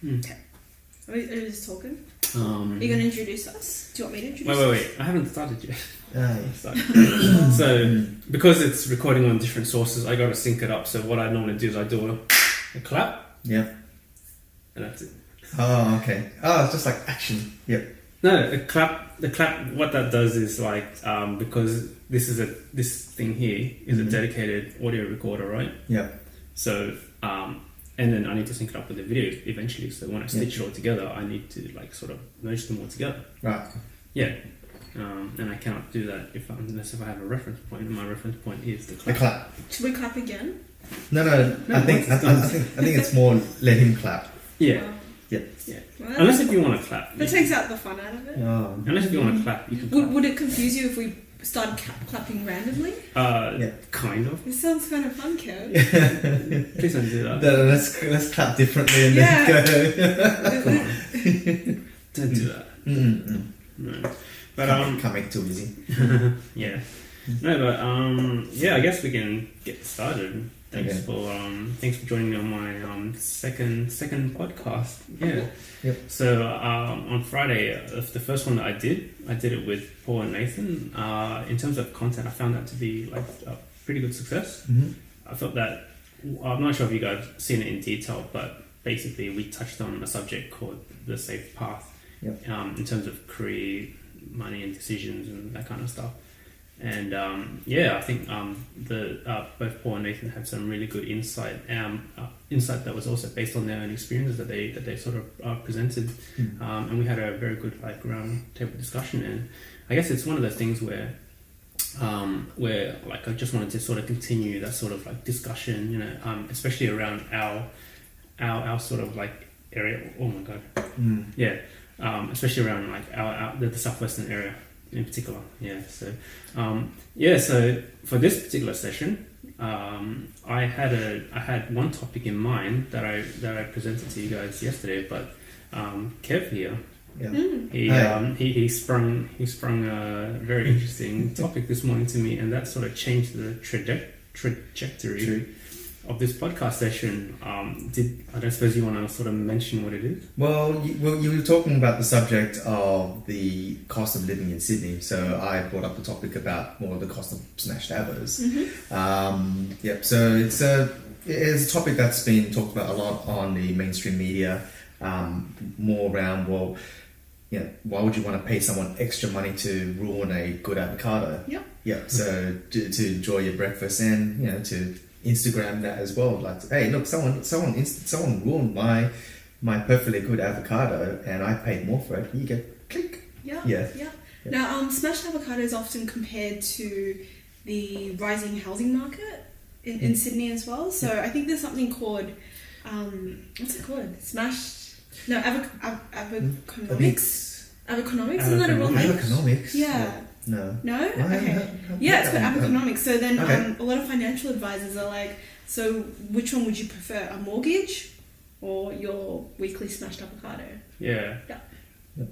Okay. Are we just talking? Are you going to introduce us? Do you want me to introduce Wait. I haven't started yet. us? So, because it's recording on different sources, I got to sync it up. So what I normally do is I do a clap. Yeah. And that's it. Oh, okay. Oh, it's just like action. Yep. No, the clap. What that does is like because this thing here is a dedicated audio recorder, right? Yeah. So and then I need to sync it up with the video eventually. So when I stitch it all together, I need to like sort of merge them all together. Right. Yeah. And I cannot do that unless I have a reference point, and my reference point is the clap. The clap. Should we clap again? No. I think it's more let him clap. Yeah. Wow. Yeah. Yeah. Well, Unless if you want to clap. that takes out the fun out of it. Oh. Unless if you want to clap, you can clap. Would it confuse you if we started clapping randomly? Kind of. It sounds kind of fun, Kev. Please don't do that. Let's clap differently and then go. Don't do that. No. But can't make it too easy. yeah. No, but I guess we can get started. Thanks for joining me on my second podcast. Yeah. Yep. So on Friday, the first one that I did it with Paul and Nathan. In terms of content, I found that to be like a pretty good success. Mm-hmm. I thought that I'm not sure if you guys seen it in detail, but basically we touched on a subject called the safe path. Yep. In terms of career, money, and decisions and that kind of stuff. And I think both Paul and Nathan had some really good insight. Insight that was also based on their own experiences that they sort of presented. And we had a very good round table discussion. And I guess it's one of those things where like I just wanted to sort of continue that sort of like discussion, especially around our sort of like area. Oh my god, yeah. Especially around like the southwestern area in particular. So for this particular session, I had one topic in mind that I presented to you guys yesterday, but Kev here, he sprung a very interesting topic this morning to me, and that sort of changed the trajectory of this podcast session. I don't suppose you want to sort of mention what it is? Well, you were talking about the subject of the cost of living in Sydney, so I brought up the topic about more of the cost of smashed avos. So it's a topic that's been talked about a lot on the mainstream media, more around, why would you want to pay someone extra money to ruin a good avocado? So to enjoy your breakfast and to Instagram that as well, like, hey, look, someone ruined my perfectly good avocado and I paid more for it. You get click. Yeah. Now, smashed avocado is often compared to the rising housing market in Sydney as well. So I think there's something called what's it called? Avoconomics. Avoconomics, isn't that a real name? Avoconomics. Yeah. No. Okay. Yeah, it's called Avoconomics. So then a lot of financial advisors are like, so which one would you prefer, a mortgage or your weekly smashed avocado? Yeah.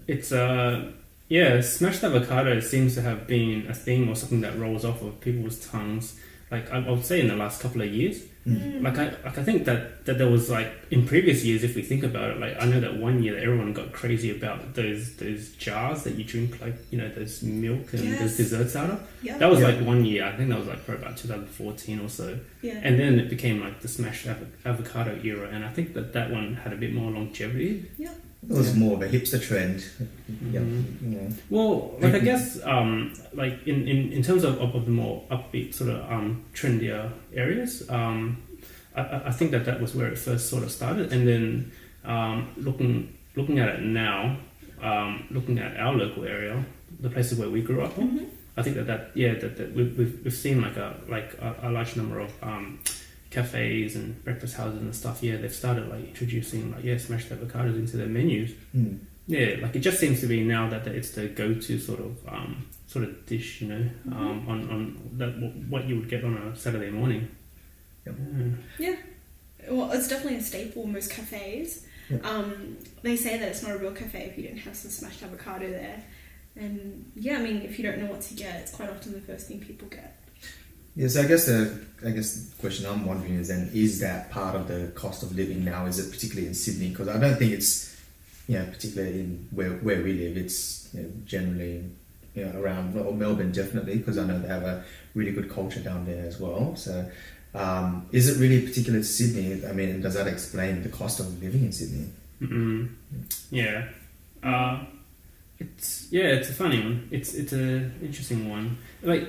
It's smashed avocado seems to have been a thing or something that rolls off of people's tongues. Like I would say in the last couple of years. Like I think that there was like in previous years, if we think about it, like I know that one year that everyone got crazy about those jars that you drink, like those milk and those desserts out of. That was like 1 year. I think that was like probably about 2014 or so. And then it became like the smashed avocado era, and I think that one had a bit more longevity. It was more of a hipster trend. Well, like I guess, like in terms of the more upbeat sort of trendier areas, I think that was where it first sort of started, and then looking at it now, looking at our local area, the places where we grew up on, I think that we've seen like a large number of cafes and breakfast houses and stuff. They've started like introducing smashed avocados into their menus. Like it just seems to be now that it's the go-to sort of dish, on that what you would get on a Saturday morning. Well, it's definitely a staple in most cafes. They say that it's not a real cafe if you don't have some smashed avocado there, and I mean, if you don't know what to get, it's quite often the first thing people get. Yes, I guess the question I'm wondering is then, is that part of the cost of living now? Is it particularly in Sydney? Because I don't think it's, particularly in where we live. It's generally around, or Melbourne definitely, because I know they have a really good culture down there as well. So is it really particular to Sydney? I mean, does that explain the cost of living in Sydney? Yeah. It's a funny one. It's a interesting one. Like,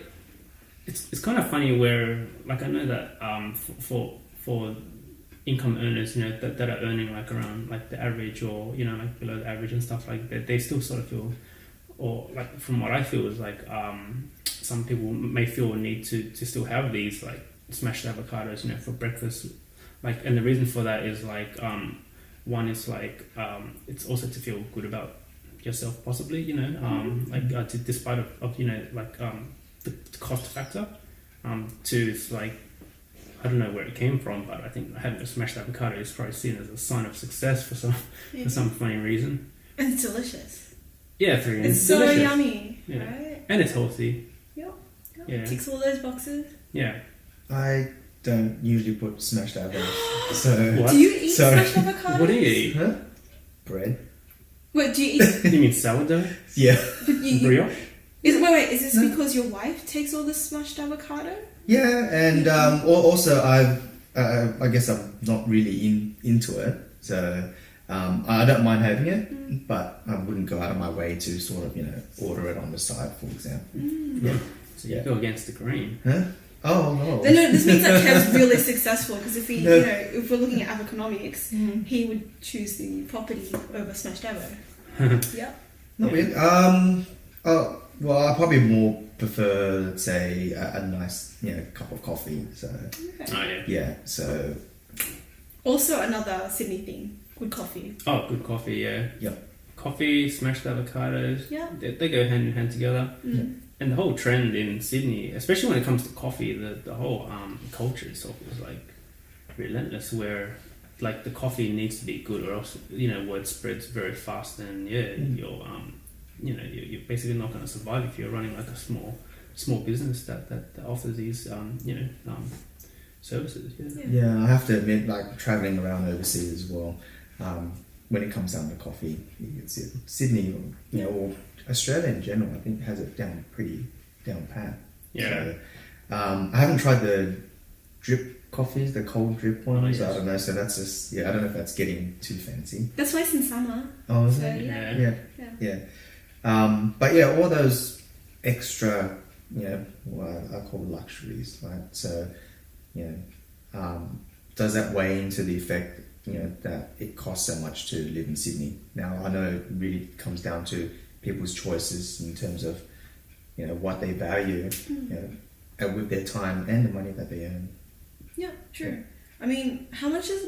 it's kind of funny where, like, I know that for income earners, that are earning like around like the average, or like below the average and stuff like that, they still sort of feel, or like from what I feel is like some people may feel a need to still have these like smashed avocados, for breakfast. Like, and the reason for that is like one is like it's also to feel good about yourself, possibly, despite of the cost factor. Two is like, I don't know where it came from, but I think having a smashed avocado is probably seen as a sign of success for some funny reason. And it's delicious. Yeah, it's so delicious. Yummy, yeah. Right? And it's healthy. Yep. Yeah. Ticks all those boxes. Yeah. I don't usually put smashed avocados. So what? Do you eat smashed avocados? What do you eat? Huh? Bread. What do you eat? You mean sourdough? Yeah. Brioche? Is this because your wife takes all the smashed avocado? Yeah, and also I guess I'm not really into it, so I don't mind having it, but I wouldn't go out of my way to sort of order it on the side, for example. Yeah. So you go against the grain. Huh? Oh no. No, this means that Kev's really successful, because if we if we're looking at avoconomics, he would choose the property over smashed avo. Yep. Not really. Well, I probably more prefer, let's say, a nice, cup of coffee. So, Okay. Oh yeah. yeah. So, Also another Sydney thing, good coffee. Oh, good coffee. Yeah. Yep. Coffee, smashed avocados. Yeah. They go hand in hand together. And the whole trend in Sydney, especially when it comes to coffee, the whole culture itself is like relentless. Where like the coffee needs to be good, or else word spreads very fast, and you're basically not going to survive if you're running like a small business that offers these services. Yeah, I have to admit, like traveling around overseas as well, when it comes down to coffee, it's Sydney, or Australia in general, I think has it pretty down pat. Yeah. So, I haven't tried the drip coffees, the cold drip ones. yes. I don't know. So that's just I don't know if that's getting too fancy. That's why it's in summer. Oh, is So, it? yeah. But yeah, all those extra, what I call luxuries, right? So, does that weigh into the effect, that it costs so much to live in Sydney? Now, I know it really comes down to people's choices in terms of, what they value, and with their time and the money that they earn. Yeah, true. I mean, how much is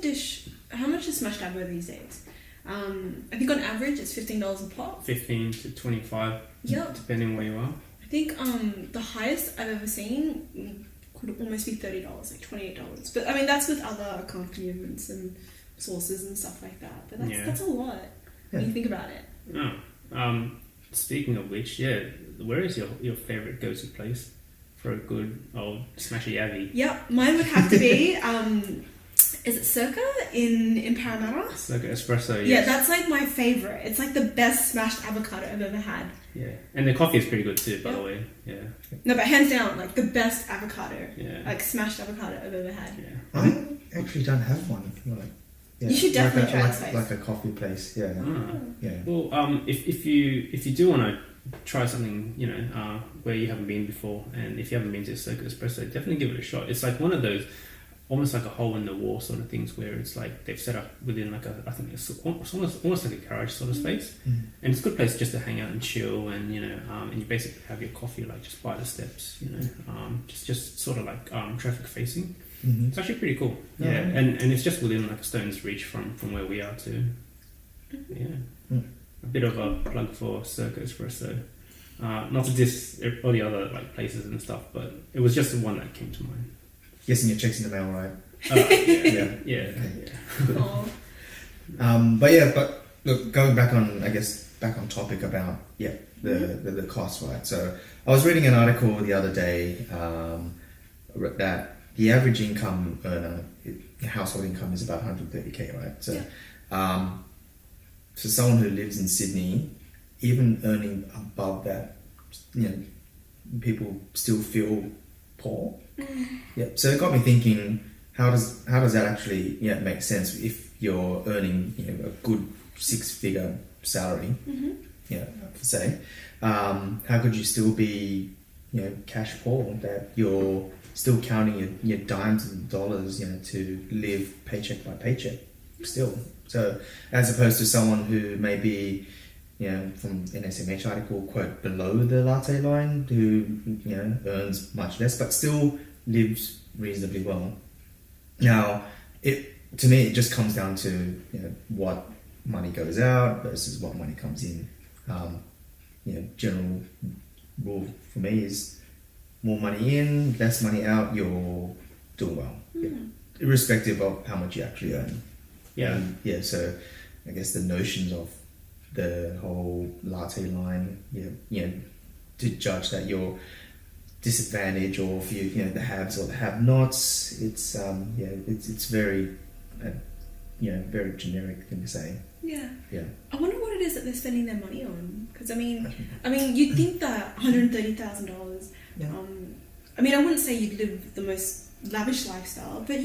smashed avo these days? I think on average it's $15 a pop. 15 to 25. Yep. Depending where you are. I think the highest I've ever seen could almost be $30, like $28. But I mean, that's with other accompaniments and sauces and stuff like that. But that's a lot when you think about it. Oh. Speaking of which, where is your favourite go-to place for a good old smashy avi? Yep, mine would have to be is it Circa in Parramatta? Circa Espresso, yes. Yeah, that's like my favourite. It's like the best smashed avocado I've ever had. Yeah, and the coffee is pretty good too, by the way. Yeah. No, but hands down, like the best avocado. Yeah. Like smashed avocado I've ever had. Yeah. I actually don't have one. You should definitely try this place. Like a coffee place, yeah. Yeah. Well, if you do want to try something, where you haven't been before, and if you haven't been to Circa Espresso, definitely give it a shot. It's like one of those, almost like a hole in the wall sort of things, where it's like they've set up within like I think it's almost like a garage sort of space, and it's a good place just to hang out and chill, and and you basically have your coffee like just by the steps, just sort of like traffic facing. Mm-hmm. It's actually pretty cool. Yeah, and it's just within like a stone's reach from where we are too. Yeah, a bit of a plug for Circa Espresso. Not to diss all the other like places and stuff, but it was just the one that came to mind. Guessing your check's in the mail, right? Yeah. But look, going back on topic about the cost, right? So I was reading an article the other day that the average income earner, household income is about 130k, right? So, for someone who lives in Sydney, even earning above that, people still feel poor. Yeah. So it got me thinking, how does that actually make sense if you're earning a good 6-figure salary? Say, how could you still be cash poor? That you're still counting your dimes and dollars to live paycheck by paycheck still. So as opposed to someone who may be from an SMH article, quote, below the latte line, who earns much less but still lives reasonably well. Now, to me, it just comes down to what money goes out versus what money comes in. General rule for me is more money in, less money out, you're doing well, irrespective of how much you actually earn. So I guess the notions of the whole latte line, to judge that you're disadvantaged, or if you the haves or the have-nots, it's very very generic thing to say. I wonder what it is that they're spending their money on, because I mean you'd think that $130,000, I wouldn't say you'd live the most lavish lifestyle, but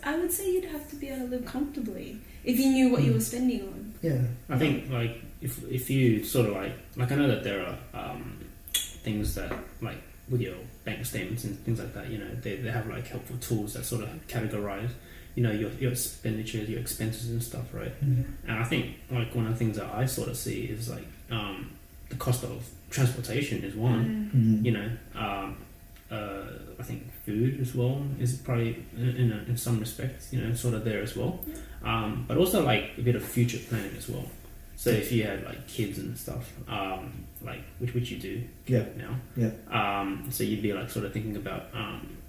I would say you'd have to be able to live comfortably if you knew what you were spending on. I think like if you sort of like I know that there are things that, like with your bank statements and things like that, they have like helpful tools that sort of categorize your expenditures, your expenses and stuff, right? And I think like one of the things that I sort of see is like the cost of transportation is one. I think food as well is probably in some respects sort of there as well, but also like a bit of future planning as well. So if you had like kids and stuff, like which you do now, so you'd be like sort of thinking about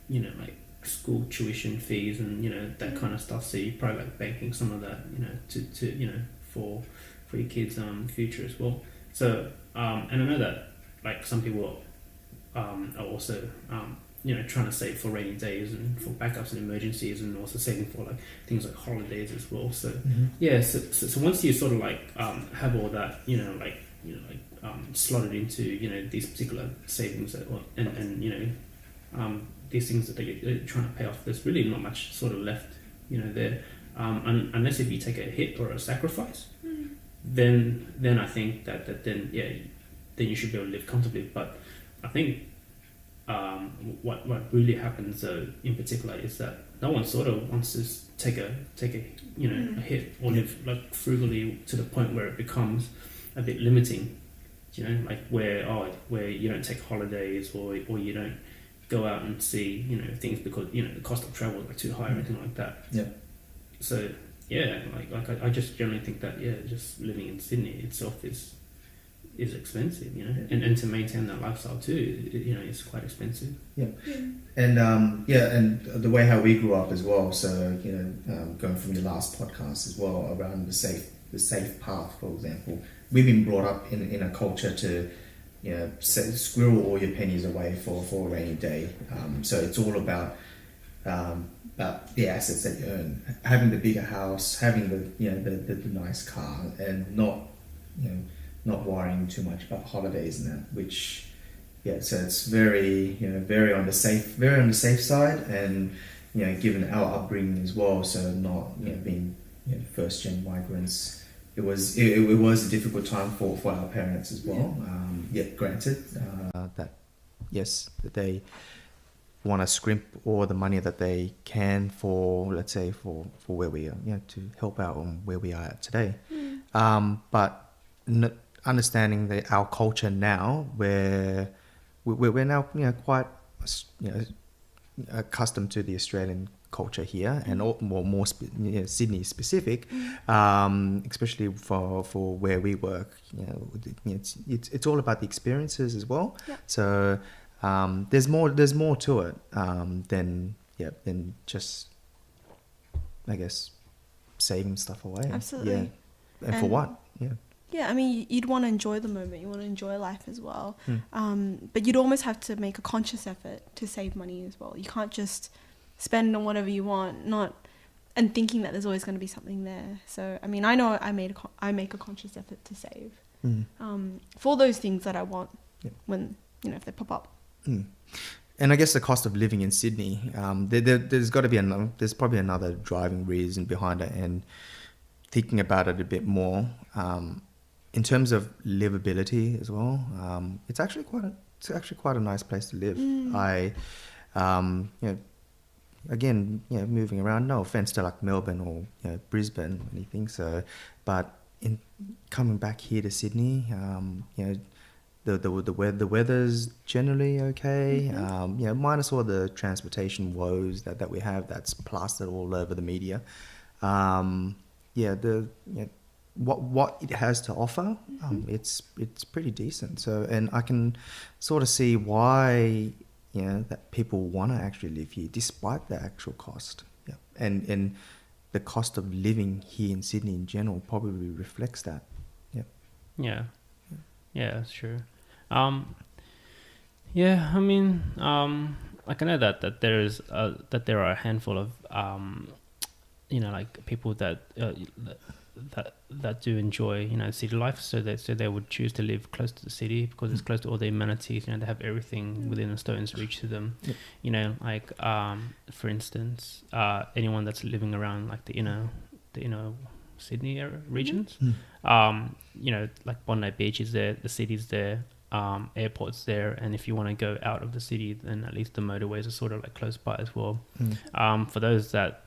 like school tuition fees and that kind of stuff. So you probably like banking some of that to for your kids' future as well. So and I know that like some people are also trying to save for rainy days and for backups and emergencies, and also saving for like things like holidays as well. So so once you sort of like have all that slotted into these particular savings and these things that you're trying to pay off, there's really not much sort of left there, unless if you take a hit or a sacrifice, then I think that then you should be able to live comfortably. But I think what really happens in particular is that no one sort of wants to take a a hit or live like frugally to the point where it becomes a bit limiting, like where you don't take holidays or you don't go out and see things because the cost of travel is like too high or anything like that. So like I just generally think that just living in Sydney itself is expensive, and to maintain that lifestyle too, it's quite expensive. And and the way how we grew up as well. So going from your last podcast as well around the safe path, for example, we've been brought up in a culture to squirrel all your pennies away for a rainy day. So it's all about the assets that you earn, having the bigger house, having the nice car, and not worrying too much about holidays and that, which so it's very very on the safe side, and given our upbringing as well, so not being first gen migrants, it was a difficult time for our parents as well. Granted that that they want to scrimp all the money that they can for, let's say, for where we are, to help out on where we are at today. But understanding that our culture now, where we're now quite accustomed to the Australian culture here, and more Sydney specific, especially for where we work. It's all about the experiences as well. So there's more to it than just, I guess, saving stuff away. Absolutely. And for what? Yeah, I mean, you'd want to enjoy the moment. You want to enjoy life as well. Mm. But you'd almost have to make a conscious effort to save money as well. You can't just spend on whatever you want, and thinking that there's always going to be something there. So, I mean, I know I make a conscious effort to save for those things that I want when, if they pop up. Mm. And I guess the cost of living in Sydney, there's got to be there's probably another driving reason behind it, and thinking about it a bit more, in terms of livability as well, it's actually quite a nice place to live. Again, moving around, no offense to like Melbourne or Brisbane or anything, so, but in coming back here to Sydney, the weather's generally okay, minus all the transportation woes that we have that's plastered all over the media. What it has to offer, it's pretty decent. So, and I can sort of see why that people want to actually live here despite the actual cost. Yeah, and the cost of living here in Sydney in general probably reflects that. Yeah, that's true. I mean, like I know that there are a handful of like people that do enjoy city life, so they would choose to live close to the city because it's close to all the amenities. They have everything within a stone's reach to them. Like for instance, anyone that's living around like the inner Sydney area, regions, like Bondi Beach is there, the city's there, airport's there, and if you want to go out of the city, then at least the motorways are sort of like close by as well. For those that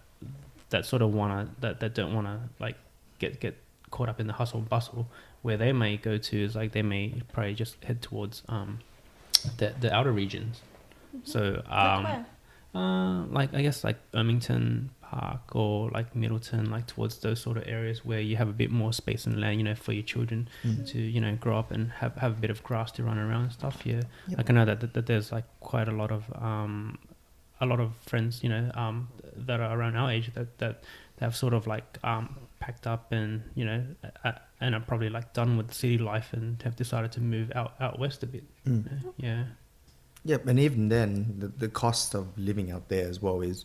sort of that don't want to like get caught up in the hustle and bustle, where they may go to is like they may probably just head towards the outer regions. So like I guess like Ermington Park or like Middleton, like towards those sort of areas where you have a bit more space and land, for your children to grow up and have a bit of grass to run around and stuff. Like I know that there's like quite a lot of friends that are around our age that have sort of like packed up and and are probably like done with city life and have decided to move out west a bit. And even then the cost of living out there as well is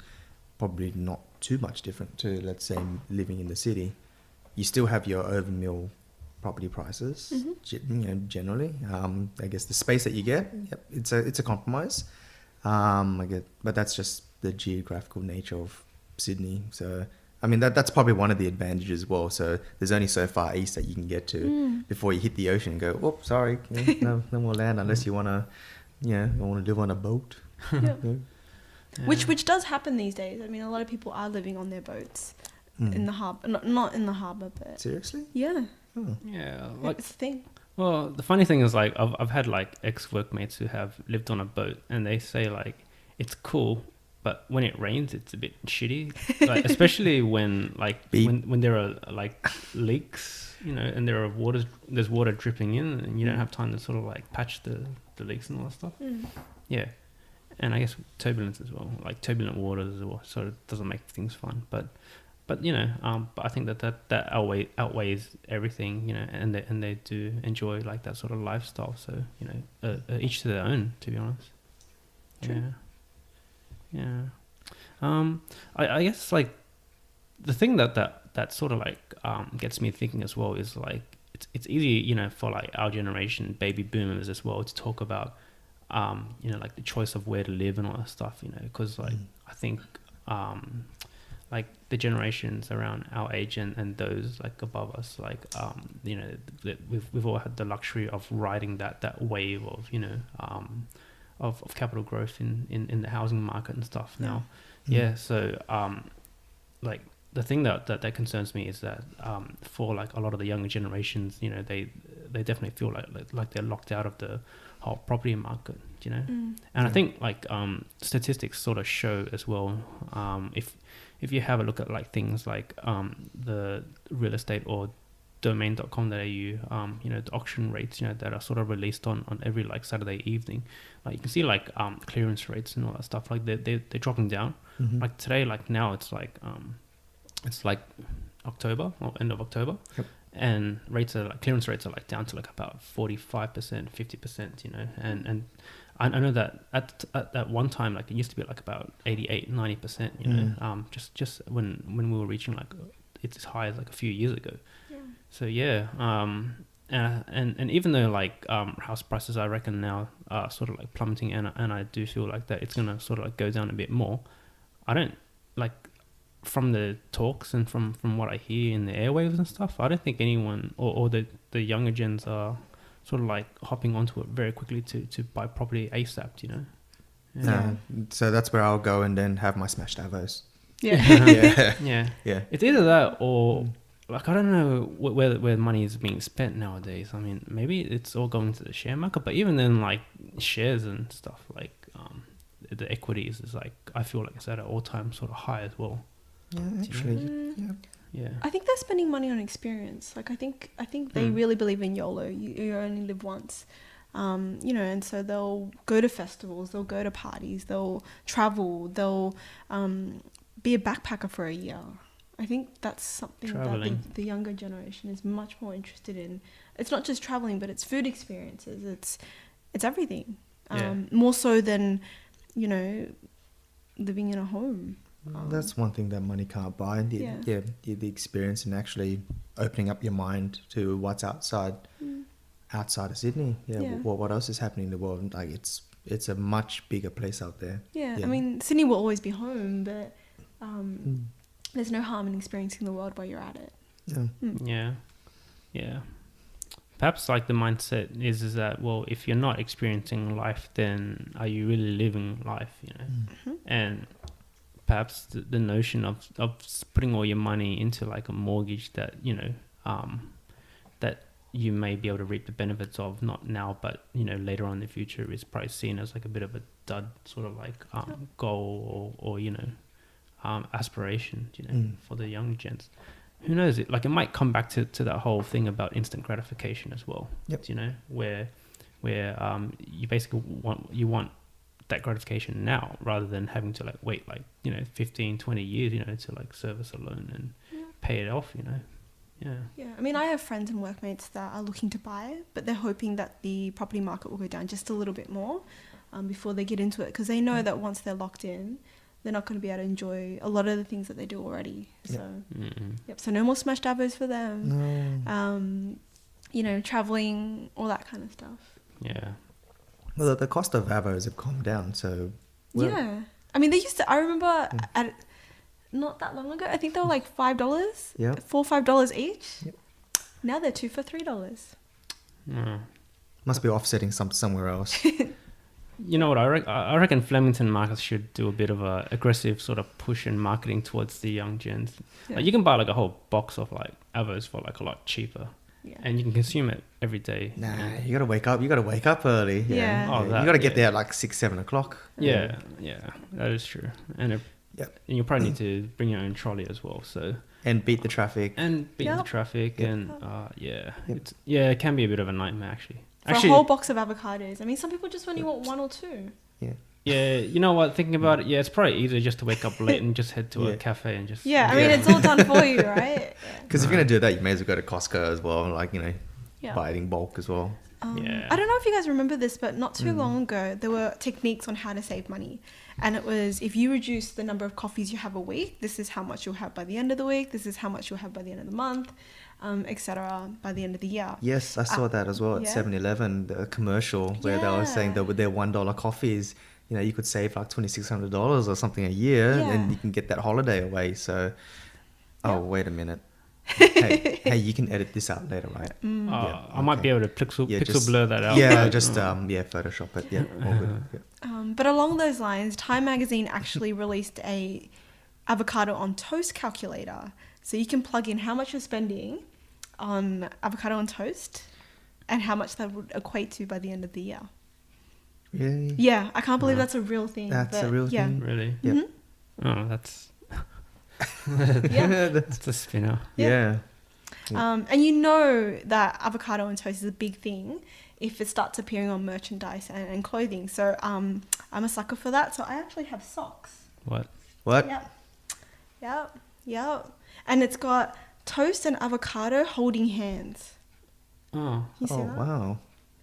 probably not too much different to, let's say, living in the city. You still have your overmill property prices, generally. I guess the space that you get, it's a compromise. But that's just the geographical nature of Sydney. So, I mean, that's probably one of the advantages as well. So there's only so far east that you can get to before you hit the ocean and go, oh, sorry, no more land unless you want to, live on a boat. Which does happen these days. I mean, a lot of people are living on their boats in the harbour. Not in the harbour, but... Seriously? Yeah. Oh. Yeah. Like, it's a thing. Well, the funny thing is, like, I've had, like, ex-workmates who have lived on a boat, and they say, like, it's cool, but when it rains, it's a bit shitty. Like, especially when, like, when there are, like, leaks, and there's water dripping in, and you don't have time to sort of, like, patch the leaks and all that stuff. Yeah. And I guess turbulence as well, like turbulent waters as well, so it doesn't make things fun. But but I think that outweighs everything, and they do enjoy like that sort of lifestyle. So each to their own, to be honest. True. Yeah. I guess like the thing that sort of like gets me thinking as well is like it's easy, for like our generation, baby boomers as well, to talk about. Like the choice of where to live and all that stuff, because like I think like the generations around our age and those like above us, like we've all had the luxury of riding that wave of of capital growth in the housing market and stuff now. So like the thing that concerns me is that for like a lot of the younger generations, they definitely feel like they're locked out of the whole property market, and I think like statistics sort of show as well, if you have a look at like things like the real estate or domain.com.au, the auction rates, that are sort of released on every like Saturday evening, like you can see like clearance rates and all that stuff, like they're dropping down. Like today, like now it's like October or end of October. and clearance rates are like down to like about 45%, 50%, you know, and I know that at that one time, like it used to be like about 88, 90%, you know, just when we were reaching like it's as high as like a few years ago. Yeah. So yeah, and even though like house prices I reckon now are sort of like plummeting, and I do feel like that it's gonna sort of like go down a bit more. I don't like, from the talks and from what I hear in the airwaves and stuff, I don't think anyone or the younger gens are sort of like hopping onto it very quickly to buy property ASAP, you know. So that's where I'll go and then have my smashed avos. Yeah. It's either that or like I don't know where money is being spent nowadays. I mean, maybe it's all going to the share market, but even then, like shares and stuff, like the equities is like, I feel like it's at an all-time sort of high as well. Yeah, actually, yeah. I think they're spending money on experience. Like I think they really believe in YOLO. You only live once, you know. And so they'll go to festivals, they'll go to parties, they'll travel, they'll be a backpacker for a year. I think that's something that the younger generation is much more interested in. It's not just traveling, but it's food experiences. It's everything. More so than, you know, living in a home. That's one thing that money can't buy. The experience and actually opening up your mind to what's outside of Sydney. What else is happening in the world? Like it's a much bigger place out there. I mean, Sydney will always be home, but there's no harm in experiencing the world while you're at it. Yeah. Perhaps like the mindset is that, well, if you're not experiencing life, then are you really living life, you know? And perhaps the notion of putting all your money into like a mortgage that, you know, that you may be able to reap the benefits of, not now, but, you know, later on in the future, is probably seen as like a bit of a dud sort of like goal or you know, aspiration, you know, for the young gents. Who knows? It might come back to that whole thing about instant gratification as well. You know, where you basically want that gratification now, rather than having to like wait like, you know, 15, 20 years, you know, to like service a loan and pay it off, you know. I mean, I have friends and workmates that are looking to buy, but they're hoping that the property market will go down just a little bit more before they get into it, because they know that once they're locked in, they're not going to be able to enjoy a lot of the things that they do already. So so no more smashed avos for them. You know, traveling, all that kind of stuff. Well, the cost of avos have calmed down, so I mean, they used to, I remember at not that long ago, I think they were like $5, $4-5 each. Now they're 2 for $3. Must be offsetting somewhere else. You know what, I reckon Flemington markets should do a bit of a aggressive sort of push in marketing towards the young gens. Like you can buy like a whole box of like avos for like a lot cheaper. And you can consume it every day. You gotta wake up early. You gotta get there at like 6-7 o'clock. Yeah, that is true. And you probably need to bring your own trolley as well, so and beat the traffic and it can be a bit of a nightmare actually. For a whole box of avocados. I mean, some people just only want 1 or 2. Yeah, you know what? Thinking about it, it's probably easier just to wake up late and just head to a cafe and just... I mean, it's all done for you, right? Because if you're going to do that, you may as well go to Costco as well, like, you know, buy it in bulk as well. I don't know if you guys remember this, but not too long ago, there were techniques on how to save money. And it was, if you reduce the number of coffees you have a week, this is how much you'll have by the end of the week, this is how much you'll have by the end of the month, etc. by the end of the year. Yes, I saw that as well at 7-Eleven, the commercial where they were saying that with their $1 coffees, you know, you could save like $2,600 or something a year, and you can get that holiday away. So, wait a minute. Hey, you can edit this out later, right? I might be able to pixel blur that out. Photoshop it. Yeah, all good. But along those lines, Time Magazine actually released a avocado on toast calculator. So you can plug in how much you're spending on avocado on toast and how much that would equate to by the end of the year. Really? Yeah, I can't believe that's a real thing. That's a real thing? Really? Yeah. Oh, that's... That's a spinner. Yeah. And you know that avocado on toast is a big thing if it starts appearing on merchandise and clothing. So I'm a sucker for that. So I actually have socks. What? What? Yep. And it's got toast and avocado holding hands. Oh, You see that? Wow.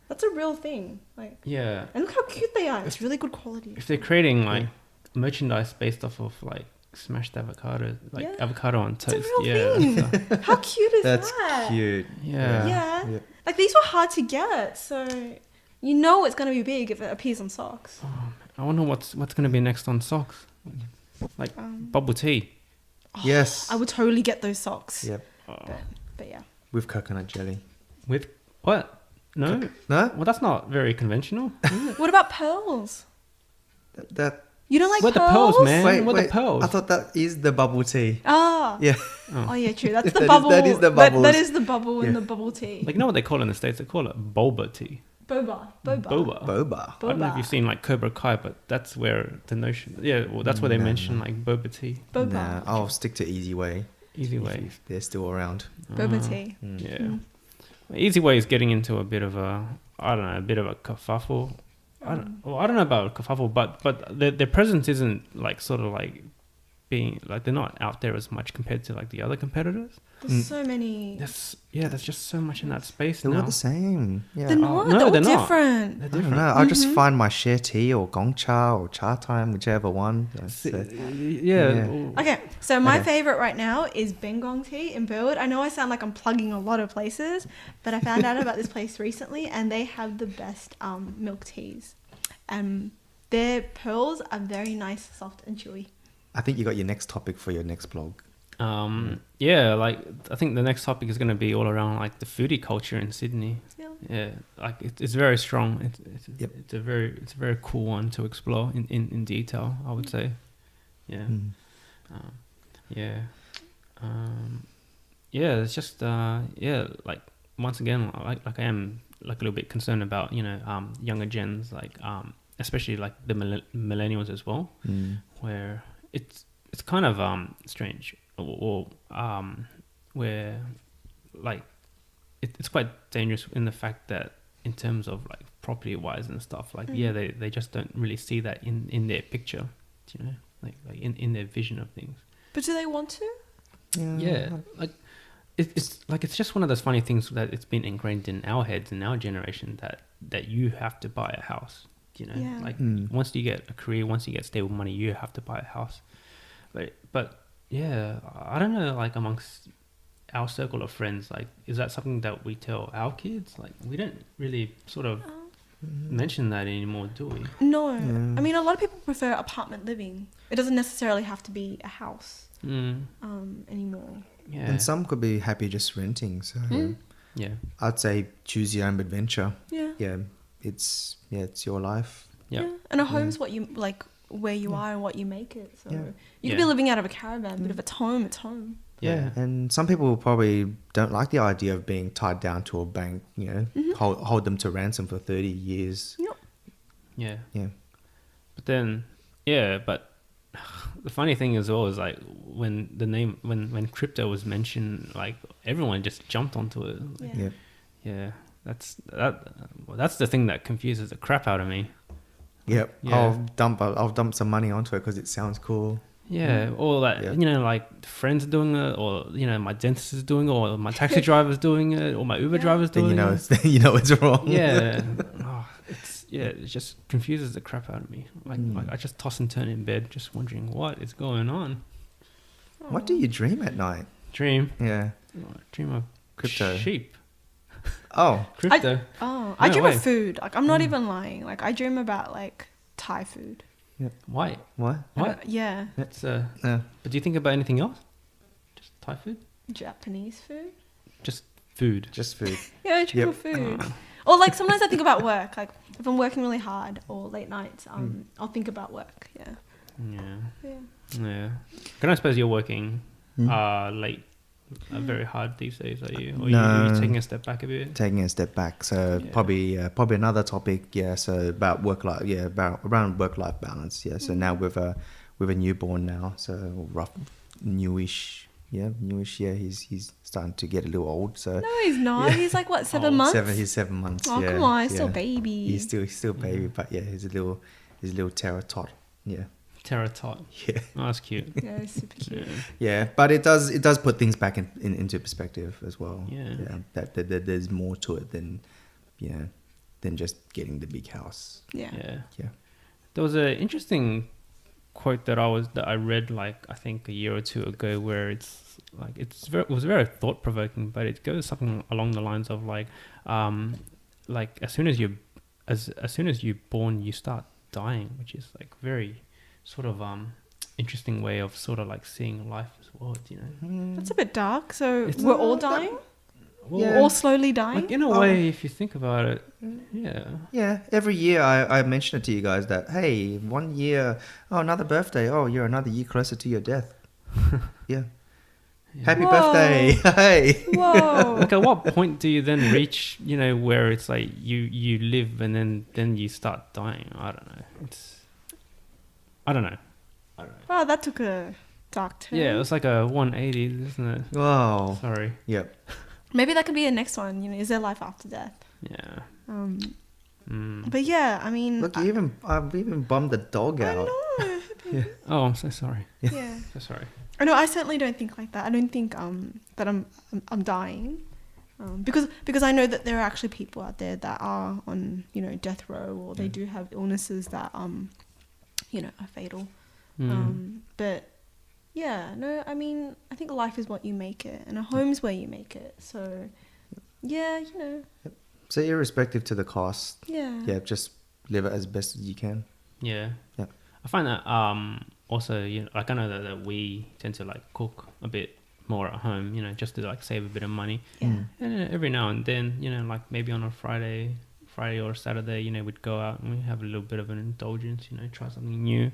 That's a real thing. Like, yeah. and look how cute they are. It's really good quality. If they're creating like merchandise based off of like smashed avocado, like Yeah. avocado on It's toast, a real yeah. thing. How cute is That's that? cute. Yeah. Yeah. Yeah. Like these were hard to get, so you know it's gonna be big if it appears on socks. I wonder what's going to be next on socks, like bubble tea. Yes. I would totally get those socks. Yep. But yeah. With coconut jelly. With what? No, No? well that's not very conventional. What about pearls? That. You don't like What the pearls? pearls, man? Wait, What wait. the pearls? I thought that is the bubble tea. Ah. Yeah. Oh yeah, true. That's the That is- bubble. that is the that bubbles. is the bubble in Yeah. the bubble tea. Like, you know what they call it in the States? They call it boba tea. Boba. Boba. Boba. I don't know if you've seen like Cobra Kai, but that's where the notion. Yeah, well, that's where they mention like boba tea. Boba. Nah, I'll stick to Easy Way. Easy if- way. If they're still around. Boba tea. Yeah. Easy way is getting into a bit of a, I don't know, a bit of a kerfuffle. I don't know about kerfuffle, but their presence isn't like sort of like being like they're not out there as much compared to like the other competitors. There's so many. There's just so much in that space They're now. all the same. Yeah. They're not. no, they're all they're not. different. They're I don't different. know. I'll just find my share tea or gong cha or cha time, whichever one. Yeah. Okay, so my Okay. favorite right now is Bengong tea in Burwood. I know I sound like I'm plugging a lot of places, but I found out about this place recently, and they have the best milk teas. Their pearls are very nice, soft, and chewy. I think you got your next topic for your next blog. Yeah, like I think the next topic is going to be all around like the foodie culture in Sydney. Yeah, like it's very strong. It's a very cool one to explore in detail, I would say. Yeah. Yeah, it's just like once again, like I am like a little bit concerned about younger gens, like especially like the millennials as well, where it's kind of strange or where like it's quite dangerous in the fact that in terms of like property wise and stuff, like they just don't really see that in their picture, like in their vision of things. But do they want to? Yeah, like it's just one of those funny things that it's been ingrained in our heads in our generation that you have to buy a house. Like once you get a career, once you get stable money, you have to buy a house. But yeah, I don't know, like amongst our circle of friends, like is that something that we tell our kids? Like we don't really sort of mention that anymore, do we? No. I mean, a lot of people prefer apartment living. It doesn't necessarily have to be a house anymore. Yeah. And some could be happy just renting. So Yeah. I'd say choose your own adventure. Yeah. Yeah, it's your life. Yep. Yeah. And a home's what you like, where you are and what you make it. So Yeah. you could be living out of a caravan, but if it's home, it's home. Yeah. And some people probably don't like the idea of being tied down to a bank, hold them to ransom for 30 years. Yep. Yeah. Yeah. But then, but the funny thing as well is like when crypto was mentioned, like everyone just jumped onto it. Like, Yeah. yeah, that's the thing that confuses the crap out of me. Yep. Yeah. I'll dump some money onto it because it sounds cool. Yeah, or like like friends are doing it, or my dentist is doing it, or my taxi driver's doing it, or my Uber driver's Then doing it. it's wrong. Yeah, it just confuses the crap out of me. Like I just toss and turn in bed, just wondering what is going on. What do you dream at night? Dream Yeah. of Crypto. sheep. Oh. Crypto. I No dream way. of food. Like I'm not even lying. Like I dream about like Thai food. Why? What? What? Yeah. That's Yeah. But do you think about anything else? Just Thai food? Japanese food. Just food. Just food. Yeah, I dream Yep. of food. Or like sometimes I think about work. Like if I'm working really hard or late nights, I'll think about work. Yeah. Yeah. Can I suppose you're working late, very hard these days? Are you? Or are you taking a step back a bit? Taking a step back, so probably another topic. Yeah, so about work life. Yeah, around work life balance. Yeah, so now with a newborn now, so rough, newish. Yeah, he's starting to get a little old. So No, he's not. He's like what, 7 months? He's 7 months. Oh, yeah, come on, he's still yeah. baby. He's still baby, but yeah, he's a little terror tot. Yeah. Terratot. Yeah. Oh, that's cute. Yeah, it's super cute. Yeah, but it does put things back into perspective as well. Yeah. That there's more to it than just getting the big house. Yeah. Yeah. There was an interesting quote that I read like I think a year or two ago, where it's like it was very thought provoking, but it goes something along the lines of like as soon as you're born, you start dying, which is like very sort of interesting way of sort of like seeing life as well, you know. That's a bit dark. So we're all dying? We're all slowly dying? Like in a way, if you think about it, yeah. Yeah, every year I mention it to you guys that, hey, 1 year, another birthday, you're another year closer to your death. Yeah. Happy birthday. Hey. Whoa. Like at what point do you then reach, you know, where it's like you live and then you start dying? I don't know. I don't know. Wow, that took a dark turn. Yeah, it was like a 180, isn't it? Wow. Sorry. Yep. Maybe that could be the next one, you know, is there life after death? Yeah. But yeah, I mean... Look, I've even bummed the dog out. I know. Yeah. Oh, I'm so sorry. Yeah. So sorry. I know, I certainly don't think like that. I don't think that I'm dying. Because I know that there are actually people out there that are on, you know, death row, or they do have illnesses that, you know, are fatal. But yeah, no, I mean, I think life is what you make it, and a home's where you make it. So yeah, you know. So irrespective to the cost, Yeah, just live it as best as you can. Yeah. Yeah. I find that also, you know, like I know that we tend to like cook a bit more at home, you know, just to like save a bit of money. Yeah. And every now and then, you know, like maybe on a Friday or Saturday, you know, we'd go out and we have a little bit of an indulgence, you know, try something new.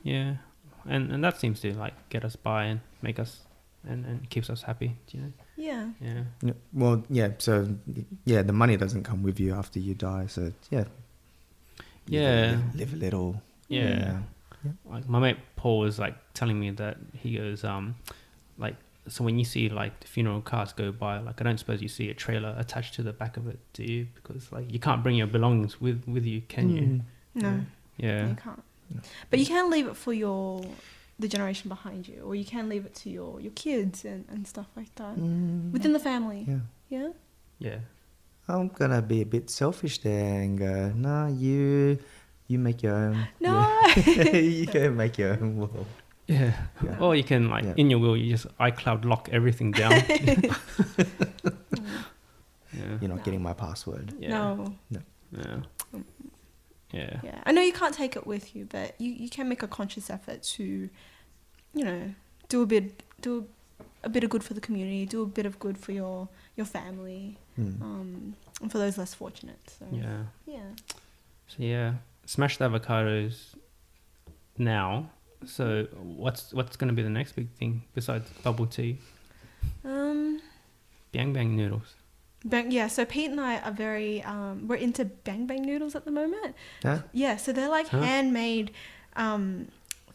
Yeah. And that seems to like get us by and make us and keeps us happy, you know. Yeah. Well, so the money doesn't come with you after you die, so live a little. Yeah. Like my mate Paul was like telling me that he goes like, so when you see like the funeral cars go by, like I don't suppose you see a trailer attached to the back of it, do you? Because like you can't bring your belongings with you, can you? No. Yeah. You can't. But you can leave it for the generation behind you, or you can leave it to your kids and stuff like that within the family. Yeah. I'm gonna be a bit selfish there and go, no, you make your own. No. You can make your own world. Yeah. Or you can like in your will, you just iCloud lock everything down. You're not getting my password. No. Yeah. Yeah. I know you can't take it with you, but you can make a conscious effort to, you know, do a bit of good for the community, do a bit of good for your family, and for those less fortunate. So So smashed avocados now. So what's going to be the next big thing besides bubble tea? Bang bang noodles. So Pete and I are very we're into bang bang noodles at the moment. Yeah. So they're like handmade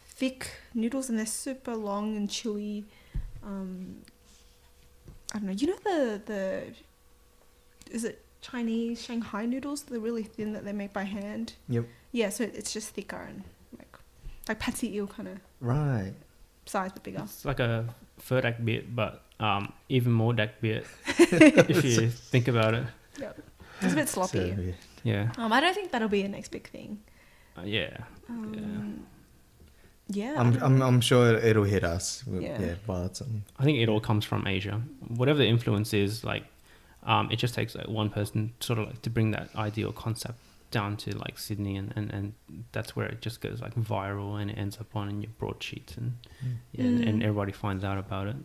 thick noodles, and they're super long and chewy. I don't know. You know the is it Chinese Shanghai noodles? They're really thin that they make by hand. Yep. Yeah, so it's just thicker and like patsy eel kind of size, but bigger. It's like a Ferdak bit, but even more Dak bit if you think about it. Yep. It's a bit sloppy. I don't think that'll be the next big thing. I'm sure it'll hit us. I think it all comes from Asia. Whatever the influence is, like, it just takes like one person sort of like to bring that idea or concept down to like Sydney, and that's where it just goes like viral, and it ends up on your broadsheets, and and everybody finds out about it.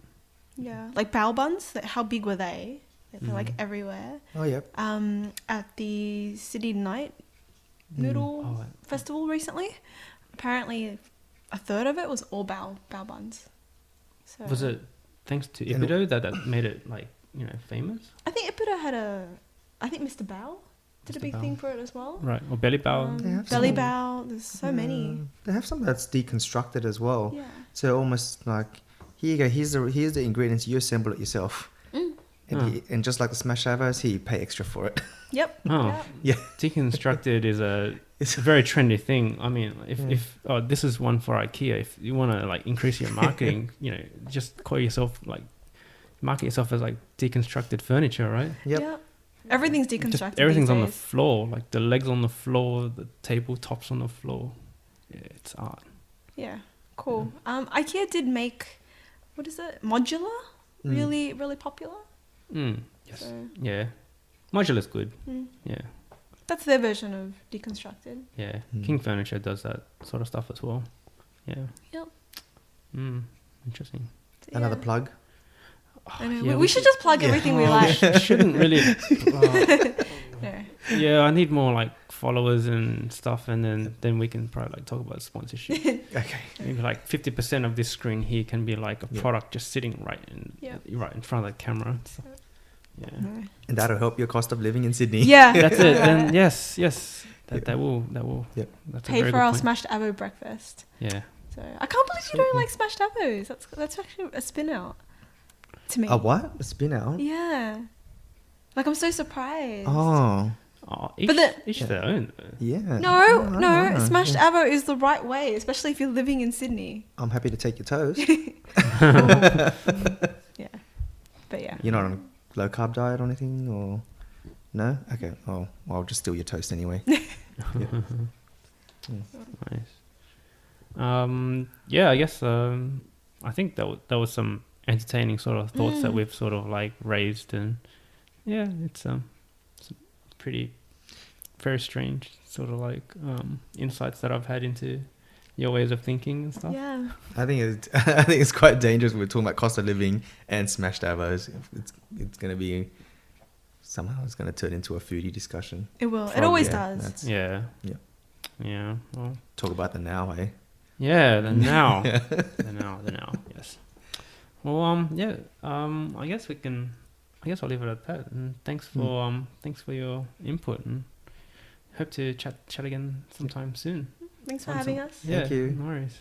Yeah, like bao buns. How big were they? They're like everywhere. Oh, yep. At the City Night Noodle Festival recently, apparently a third of it was all bao buns. So was it thanks to Ibido that made it like, you know, famous? I think Ibido had I think Mr. Bao did a big thing for it as well. Right, or Belly Bao. Belly Bao. There's so many. They have some that's deconstructed as well. Yeah. So almost like, here you go. Here's the ingredients. You assemble it yourself. And just like the smashed avos, here you pay extra for it. Yep. Oh, Yeah. Deconstructed is a very trendy thing. I mean, if this is one for IKEA. If you want to like increase your marketing, just call yourself market yourself as like deconstructed furniture, right? Yep. Everything's deconstructed. Everything's these on the days. floor, like the legs on the floor, the tabletops on the floor. Yeah, it's art. Yeah, cool. IKEA did make, what is it, modular? Really, really popular. Yes. So, Yeah. Modular's good. Yeah. that's their version of deconstructed. Yeah. King Furniture does that sort of stuff as well. Yeah. Yep. Interesting. So, Another yeah. plug. I know. Yeah, we should just plug everything we like. Shouldn't really. Yeah. Yeah, I need more like followers and stuff, and then we can probably like talk about sponsorship. Okay. Maybe like 50% of this screen here can be like a product just sitting right in front of the camera. So, yeah. And that'll help your cost of living in Sydney. Yeah. That's it. Then yes. That will. Yep. That's a Pay very for good our point. smashed avo breakfast. Yeah. So I can't believe you don't like smashed avos. That's actually a spin out to me. A what? A spin out? Yeah. Like I'm so surprised. Oh. Oh, But each their own. Yeah. No. Smashed avo is the right way, especially if you're living in Sydney. I'm happy to take your toast. Yeah. But yeah. You're not on a low carb diet or anything, or no? Okay. Oh, well, I'll just steal your toast anyway. Nice. Yeah, I guess I think that was some entertaining sort of thoughts that we've sort of like raised, and yeah, it's pretty very strange sort of like insights that I've had into your ways of thinking and stuff. Yeah. I think it's quite dangerous when we're talking about cost of living and smashed avos. It's going to be somehow it's going to turn into a foodie discussion. It will. It always Yeah, does. Yeah. Yeah. Yeah. Well. Talk about the now, eh? Yeah. The now. the now. Yes. Well. Yeah. I guess I'll leave it at that. And thanks for your input, and hope to chat again sometime soon. Thanks for having us. Yeah. Thank you. No worries.